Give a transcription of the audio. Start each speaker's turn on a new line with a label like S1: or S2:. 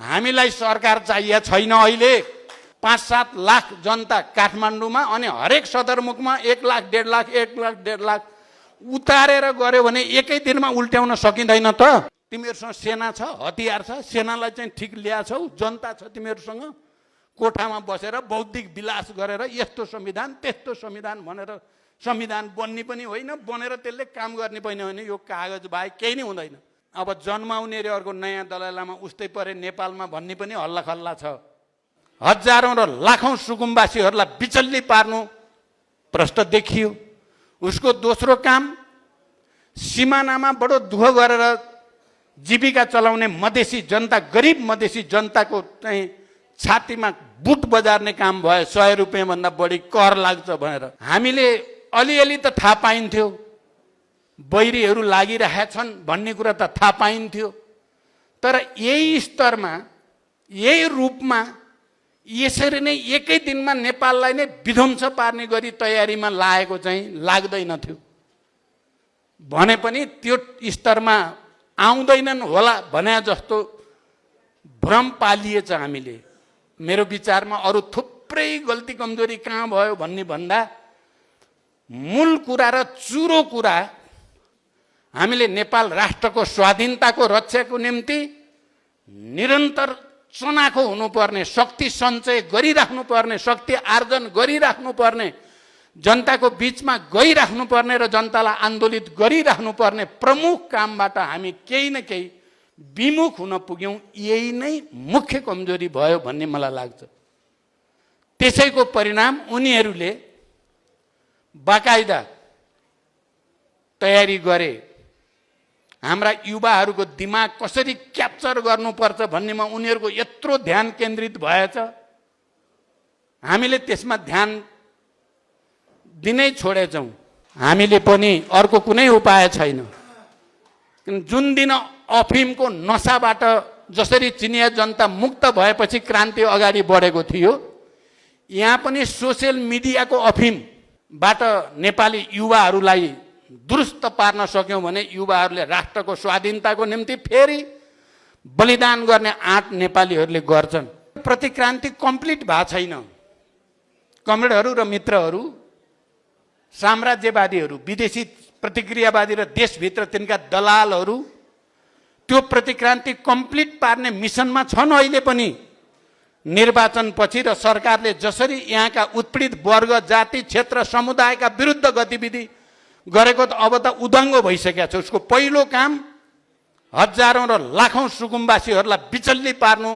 S1: हामीलाई सरकार चाहिए छैन। अहिले 5-7 लाख जनता काठमाडौँमा अनि हरेक सदरमुखमा 1 लाख 1.5 लाख 1 लाख 1.5 लाख उतारेर गर्यो भने एकै दिनमा उल्ट्याउन सकिँदैन त। तिमीहरूसँग सेना छ, हतियार छ, सेनालाई चाहिँ ठिक ल्याछौ, जनता छ तिमीहरूसँग। कोठामा बसेर बौद्धिक विलास गरेर यस्तो संविधान त्यस्तो संविधान भनेर संविधान बन्ने पनि होइन, बनेर त्यसले काम गर्ने पनि होइन। यो कागज बाहेक केही नै हुँदैन। अब जन्माउने रे अर्को नयाँ दलाइ लामा उस्तै परे नेपालमा भन्ने पनि हल्ला खल्ला छ। हजारौं र लाखौं सुकुम्बासीहरूलाई बिचल्ली पार्नु प्रष्ट देखियो। उसको दोस्रो काम सीमानामा बडो दुःख गरेर जीविका चलाउने मधेसी जनता, गरिब मधेसी जनताको चाहिँ छातीमा बुट बजार्ने काम भयो। 100 रुपियाँ भन्दा बढी कर लाग्छ भनेर हामीले अलिअलि त थाहा पाइन्थ्यो, बैरीहरू लागिरहेछन् भन्ने कुरा त थाहा पाइन्थ्यो। तर यही स्तरमा यही रूपमा यसरी नै एकै दिनमा नेपाललाई नै विध्वंस पार्ने गरी तयारीमा लागेको चाहिँ लाग्दैनथ्यो। भने पनि त्यो स्तरमा आउँदैनन् होला भने जस्तो भ्रम पालिएछ हामीले। मेरो विचारमा अरू थुप्रै गल्ती कमजोरी कहाँ भयो भन्ने भन्दा मूल कुरा र चुरो कुरा हामीले नेपाल राष्ट्रको स्वाधीनताको रक्षाको निम्ति निरन्तर चनाखो हुनुपर्ने, शक्ति सञ्चय गरिराख्नुपर्ने, शक्ति आर्जन गरिराख्नुपर्ने, जनताको बीचमा गइराख्नुपर्ने र जनतालाई आन्दोलित गरिराख्नुपर्ने प्रमुख कामबाट हामी केही न केही विमुख हुन पुग्यौँ। यही नै मुख्य कमजोरी भयो भन्ने मलाई लाग्छ। त्यसैको परिणाम उनीहरूले बाकायदा तयारी गरे। हाम्रा युवाहरूको दिमाग कसरी क्याप्चर गर्नुपर्छ भन्नेमा उनीहरूको यत्रो ध्यान केन्द्रित भएछ, हामीले त्यसमा ध्यान दिनै छोडेछौँ। हामीले पनि अर्को कुनै उपाय छैन। जुन दिन अफिमको नसाबाट जसरी चिनिया जनता मुक्त भएपछि क्रान्ति अगाडि बढेको थियो, यहाँ पनि सोसियल मिडियाको अफिमबाट नेपाली युवाहरूलाई दुरुस्त पार्न सक्यौँ भने युवाहरूले राष्ट्रको स्वाधीनताको निम्ति फेरि बलिदान गर्ने आँट नेपालीहरूले गर्छन्। प्रतिक्रान्ति कम्प्लिट भएको छैन। कमरेडहरू र मित्रहरू, साम्राज्यवादीहरू, विदेशी प्रतिक्रियावादी र देशभित्र तिनका दलालहरू त्यो प्रतिक्रान्ति कम्प्लिट पार्ने मिसनमा छन्। अहिले पनि निर्वाचनपछि र सरकारले जसरी यहाँका उत्पीडित वर्ग, जाति, क्षेत्र, समुदायका विरुद्ध गतिविधि गरेको त अब त उदङ्ग भइसकेको छ। उसको पहिलो काम हजारौं र लाखौं सुकुम्बासीहरूलाई बिचल्ली पार्नु